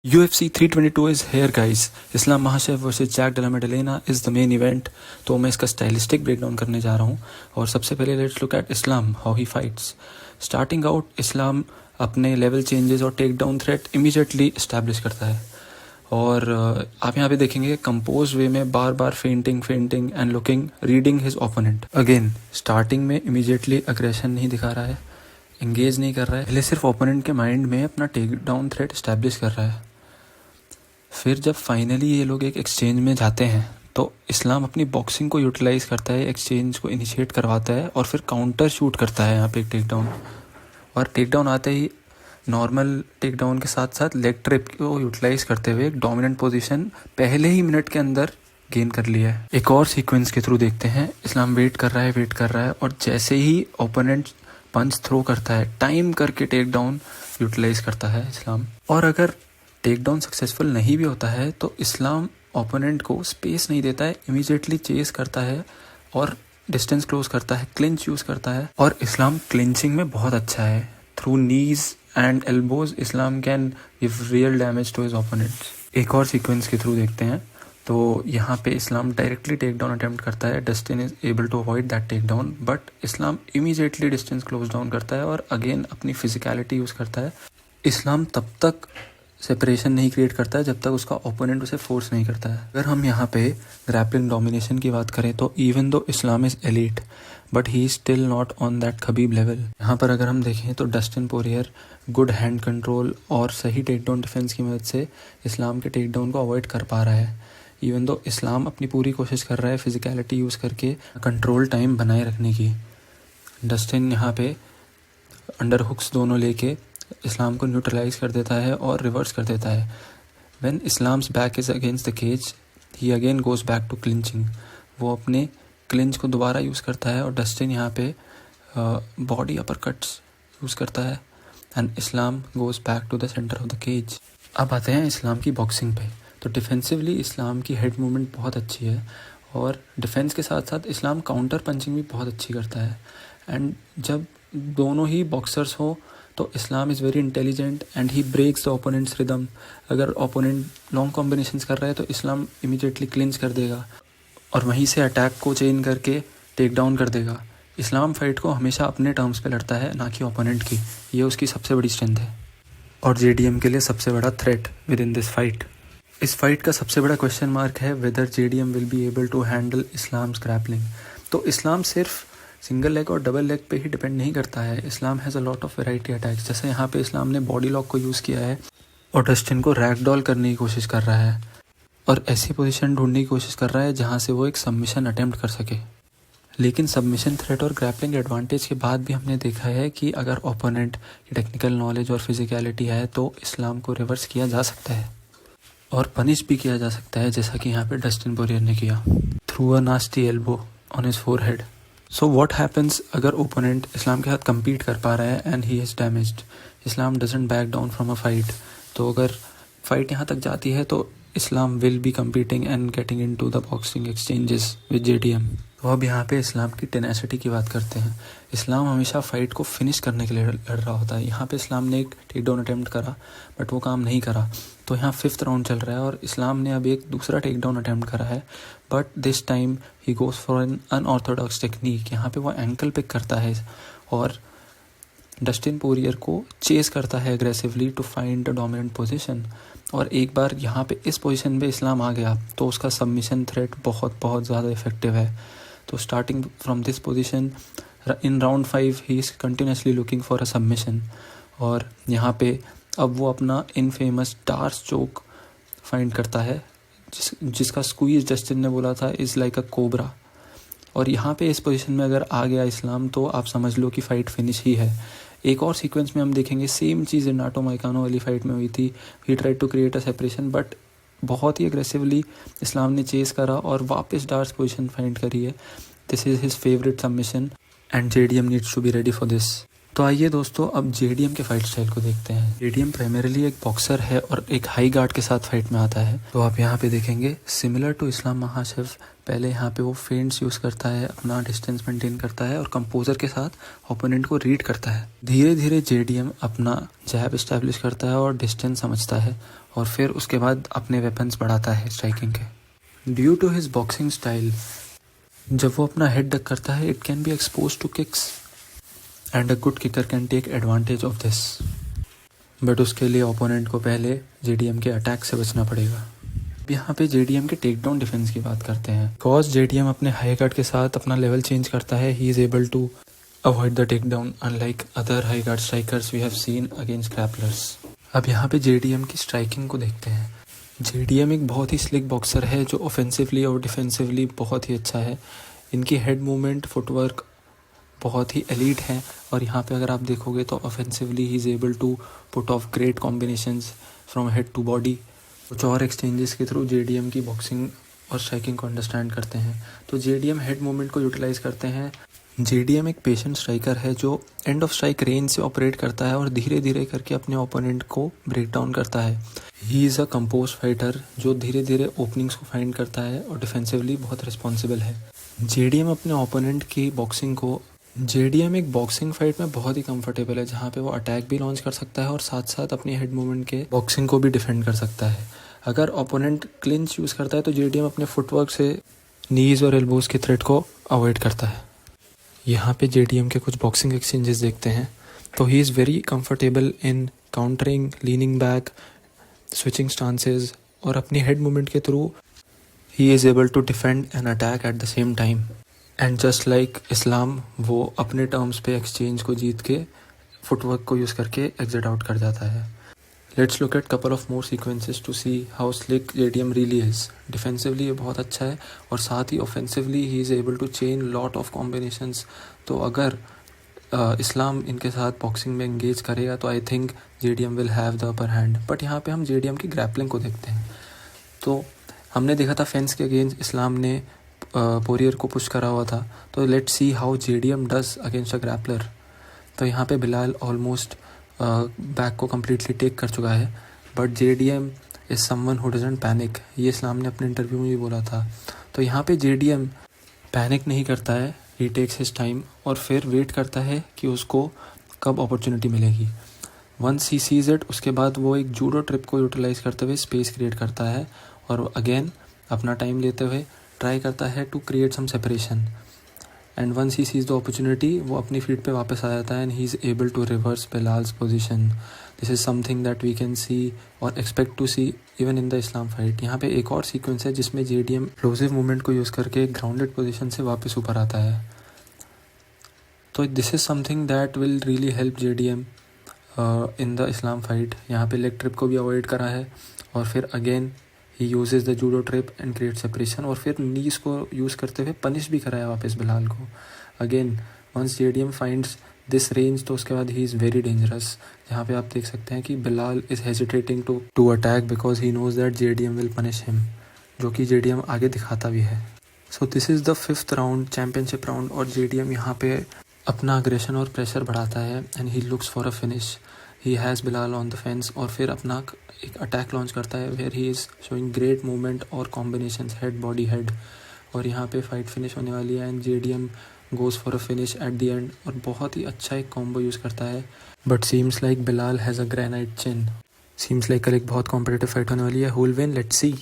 UFC 322 is here guys. Islam Makhachev versus Jack Della Maddalena is the main event. तो मैं इसका stylistic breakdown करने जा रहा हूँ. और सबसे पहले let's look at Islam, how he fights. Starting out, Islam अपने लेवल चेंजेस और take down threat immediately establish करता है. और आप यहाँ पे देखेंगे कंपोज वे में बार बार feinting and looking reading his opponent. Again starting में इमीडिएटली अग्रेशन नहीं दिखा रहा है, एंगेज नहीं कर रहा है, पहले सिर्फ ओपोनेंट के माइंड में अपना टेक डाउन थ्रेट इस्टेब्लिश कर रहा है. फिर जब फाइनली ये लोग एक एक्सचेंज में जाते हैं तो इस्लाम अपनी बॉक्सिंग को यूटिलाइज करता है, एक्सचेंज को इनिशिएट करवाता है और फिर काउंटर शूट करता है यहाँ पे एक टेक डाउन. और टेक डाउन आते ही नॉर्मल टेक डाउन के साथ साथ लेग ट्रिप को यूटिलाइज करते हुए एक डोमिनेंट पोजीशन पहले ही मिनट के अंदर गेन कर लिया है. एक और सीक्वेंस के थ्रू देखते हैं. इस्लाम वेट कर रहा है और जैसे ही ओपोनेंट पंच थ्रो करता है टाइम करके टेक डाउन यूटिलाइज करता है इस्लाम. और अगर टेक डाउन सक्सेसफुल नहीं भी होता है तो इस्लाम ओपोनेंट को स्पेस नहीं देता है, इमीडिएटली चेस करता है और डिस्टेंस क्लोज करता है, क्लिंच यूज करता है. और इस्लाम क्लिंचिंग में बहुत अच्छा है. Through knees and elbows Islam can give real damage to his opponents. एक और सीक्वेंस के थ्रू देखते हैं. तो यहाँ पे Islam directly take down attempt करता है. Dustin is able to avoid that take down but Islam immediately distance close down करता है और अगेन अपनी फिजिकलिटी यूज करता है. इस्लाम तब तक सेपरेशन नहीं क्रिएट करता है जब तक उसका ओपोनेंट उसे फोर्स नहीं करता है. अगर हम यहाँ पे ग्रैपलिंग डोमिनेशन की बात करें तो even though Islam is elite but he is still not on that Khabib level. यहाँ पर अगर हम देखें तो Dustin Poirier good hand control और सही टेक डाउन डिफेंस की मदद से इस्लाम के टेक डाउन को अवॉइड कर पा रहा है. इवन दो इस्लाम अपनी पूरी कोशिश कर रहा है फिजिकलिटी यूज़ करके कंट्रोल टाइम बनाए रखने की. डस्टिन यहाँ पे अंडर हुक्स दोनों लेके इस्लाम को न्यूट्रलाइज कर देता है और रिवर्स कर देता है. When Islam's back is against the cage he again goes back to clinching. वो अपने क्लिंच को दोबारा यूज़ करता है और डस्टिन यहाँ पे बॉडी अपर कट्स यूज़ करता है and Islam goes back to the centre of the cage. अब आते हैं इस्लाम की बॉक्सिंग पे. तो डिफेंसिवली इस्लाम की हेड मूवमेंट बहुत अच्छी है और डिफेंस के साथ साथ इस्लाम काउंटर पंचिंग भी बहुत अच्छी करता है. एंड जब दोनों ही बॉक्सर्स हो तो Islam is very intelligent and he breaks the opponent's rhythm. अगर ओपोनेंट लॉन्ग कॉम्बिनेशंस कर रहा है तो इस्लाम इमीडिएटली क्लिंच कर देगा और वहीं से अटैक को चेन करके टेक डाउन कर देगा. इस्लाम फाइट को हमेशा अपने टर्म्स पे लड़ता है, ना कि ओपोनेंट की. ये उसकी सबसे बड़ी स्ट्रेंथ है और जेडीएम के लिए सबसे बड़ा threat within this fight. इस फाइट का सबसे बड़ा क्वेश्चन मार्क है whether JDM will be able to handle Islam's grappling. तो इस्लाम सिर्फ सिंगल लेग और डबल लेग पे ही डिपेंड नहीं करता है. Islam has a lot of variety attacks. जैसे यहाँ पे इस्लाम ने बॉडी लॉक को यूज़ किया है और डस्टिन को रैगडॉल करने की कोशिश कर रहा है और ऐसी पोजीशन ढूंढने की कोशिश कर रहा है जहाँ से वो एक सबमिशन अटेम्प्ट कर सके. लेकिन सबमिशन थ्रेट और ग्रैपलिंग एडवांटेज के बाद भी हमने देखा है कि अगर ओपोनेंट की टेक्निकल नॉलेज और फिजिकलिटी है तो इस्लाम को रिवर्स किया जा सकता है और पनिश भी किया जा सकता है, जैसा कि यहाँ पे डस्टिन पोरियर ने किया through a nasty elbow on his forehead. So what happens अगर ओपोनेंट इस्लाम के साथ compete कर पा रहा है and he is damaged. Islam doesn't back down from a fight. तो अगर फाइट यहाँ तक जाती है तो Islam will be competing and getting into the boxing exchanges with JDM. तो अब यहाँ पे इस्लाम की टेनेसिटी की बात करते हैं. इस्लाम हमेशा फाइट को फिनिश करने के लिए लड़ रहा होता है. यहाँ पे इस्लाम ने एक टेक डाउन अटैम्प्ट करा बट वो काम नहीं करा. तो यहाँ 5th राउंड चल रहा है और इस्लाम ने अब एक दूसरा टेक डाउन अटैम्प्ट करा है but this time he goes for an unorthodox technique. यहाँ पे वो एंकल पिक करता है और डस्टिन पोरियर को चेस करता है aggressively to find the dominant position. और एक बार यहाँ पे इस पोजीशन पे इस्लाम आ गया तो उसका सबमिशन थ्रेट बहुत ज़्यादा इफेक्टिव है. तो starting from this position in round 5 he is continuously looking for a submission. और यहाँ पे अब वो अपना इनफेमस डार्स चोक फाइंड करता है जिसका स्क्वीज डस्टिन ने बोला था इज़ लाइक अ कोबरा. और यहाँ पे इस पोजीशन में अगर आ गया इस्लाम तो आप समझ लो कि फ़ाइट फिनिश ही है. एक और सीक्वेंस में हम देखेंगे सेम चीज़ रेनाटो मोइकानो वाली फाइट में हुई थी. He tried to create a separation but बहुत ही अग्रेसिवली इस्लाम ने चेस करा और वापस डार्स पोजीशन फाइंड करी है. This is his favourite submission and JDM needs to be ready for this. तो आइए दोस्तों अब जेडीएम के फाइट स्टाइल को देखते हैं। जेडीएम प्राइमरीली एक बॉक्सर है और एक हाई गार्ड के साथ फाइट में आता है। तो आप यहाँ पे देखेंगे सिमिलर टू इस्लाम महाशेव, पहले यहाँ पे वो फेंट्स यूज करता है, अपना डिस्टेंस मेंटेन करता है और कंपोजर के साथ ओपोनेंट को रीड करता है। धीरे धीरे जेडीएम अपना जैब एस्टेब्लिश करता है और डिस्टेंस समझता है और फिर उसके बाद अपने वेपन्स बढ़ाता है स्ट्राइकिंग के। Due to his boxing style, जब वो अपना हेड डक करता है it can be expose to kicks and a good kicker can take advantage of this, but उसके लिए ओपोनेंट को पहले जेडीएम के अटैक से बचना पड़ेगा। यहाँ पे जेडीएम के टेक डाउन डिफेंस की बात करते हैं। बिकॉज जेडीएम अपने हाई गार्ड के साथ अपना लेवल चेंज करता है, he is able to avoid the take down unlike other high guard strikers we have seen against grapplers. अब यहाँ पे जेडीएम की स्ट्राइकिंग को देखते हैं। जेडीएम एक बहुत ही स्लिक बॉक्सर है जो ऑफेंसिवली और डिफेंसिवली बहुत ही अच्छा है। इनकी हेड मूवमेंट, फुटवर्क बहुत ही एलीट है और यहाँ पे अगर आप देखोगे तो offensively he is able to put off great combinations from head to body. कुछ और एक्सचेंजेस के थ्रू जेडीएम की बॉक्सिंग और स्ट्राइकिंग को अंडरस्टैंड करते हैं। तो जेडीएम हेड मूवमेंट को यूटिलाइज करते हैं। जेडीएम एक पेशेंट स्ट्राइकर है जो एंड ऑफ स्ट्राइक रेंज से ऑपरेट करता है और धीरे धीरे करके अपने ओपोनेंट को ब्रेक डाउन करता है। He is a compose fighter जो धीरे धीरे ओपनिंग्स को फाइंड करता है और डिफेंसिवली बहुत रिस्पॉन्सिबल है। जेडीएम अपने ओपोनेंट की बॉक्सिंग को जेडीएम एक बॉक्सिंग फाइट में बहुत ही कंफर्टेबल है, जहाँ पे वो अटैक भी लॉन्च कर सकता है और साथ साथ अपनी हेड मूवमेंट के बॉक्सिंग को भी डिफेंड कर सकता है। अगर ओपोनेंट क्लिंच यूज़ करता है तो जेडीएम अपने फुटवर्क से नीज और एल्बोज के थ्रेट को अवॉइड करता है। यहाँ पे जेडीएम के कुछ बॉक्सिंग एक्सचेंजेस देखते हैं। तो he is very comfortable in countering, leaning back, switching stances और अपनी हेड मूवमेंट के through he is able to defend and attack at the same time. And just like Islam, वो अपने टर्म्स पे exchange को जीत के फुटवर्क को use करके एग्जिट आउट कर जाता है। Let's look at couple of more sequences to see how slick JDM really is. Defensively ये बहुत अच्छा है और साथ ही offensively he is able to chain lot of combinations. तो अगर इस्लाम इनके साथ बॉक्सिंग में एंगेज करेगा तो I think JDM will have the upper hand. But यहाँ पे हम जेडीएम की ग्रैपलिंग को देखते हैं। तो हमने देखा था फेंस के अगेंस्ट इस्लाम ने पोरियर को पुश करा हुआ था। तो let's see how JDM does against a grappler. तो यहाँ पे बिलाल ऑलमोस्ट बैक को कम्प्लीटली टेक कर चुका है, but JDM is someone who doesn't panic. ये इस्लाम ने अपने इंटरव्यू में भी बोला था। तो यहाँ पे जेडीएम पैनिक नहीं करता है, ही टेक्स हिज टाइम और फिर वेट करता है कि उसको कब अपॉर्चुनिटी मिलेगी। वंस ही सीज इट, उसके बाद वो एक जूडो ट्रिप को यूटिलाइज करते हुए स्पेस क्रिएट करता है और अगेन अपना टाइम लेते हुए ट्राई करता है to create some separation. And once he sees the opportunity, वो अपनी फीट पे वापस आ जाता है and he is able to reverse Bilal's position. This is something that we can see और expect to see even in the Islam fight. यहाँ पे एक और सीक्वेंस है जिसमें जेडीएम एक्सप्लोसिव मूवमेंट को यूज़ करके ग्राउंडेड पोजीशन से वापस ऊपर आता है। तो this is something that will really help JDM in the Islam fight. यहाँ पे लेग ट्रिप को भी अवॉइड करा है और फिर again he uses the judo trip and create separation और फिर नीज को यूज़ करते हुए पनिश भी कराया वापस बिलाल को। Again once JDM finds this range, तो उसके बाद ही इज़ वेरी डेंजरस। जहाँ पे आप देख सकते हैं कि Belal is hesitating to attack because he knows that JDM will punish him, जो कि जेडीएम आगे दिखाता भी है। So this is the 5th round, championship round, और जेडीएम यहाँ पे अपना अग्रेशन और प्रेशर बढ़ाता है and he looks for a finish. He has Belal on the fence और फिर अपना एक अटैक लॉन्च करता है where he is showing great movement और कॉम्बिनेशंस हेड बॉडी हेड। और यहाँ पे फाइट फिनिश होने वाली है and JDM goes for a finish at the end और बहुत ही अच्छा एक कॉम्बो यूज़ करता है। But seems like Bilal has a granite chin. Seems like कल एक बहुत कॉम्पिटिटिव फाइट होने वाली है। Who will win, let's see.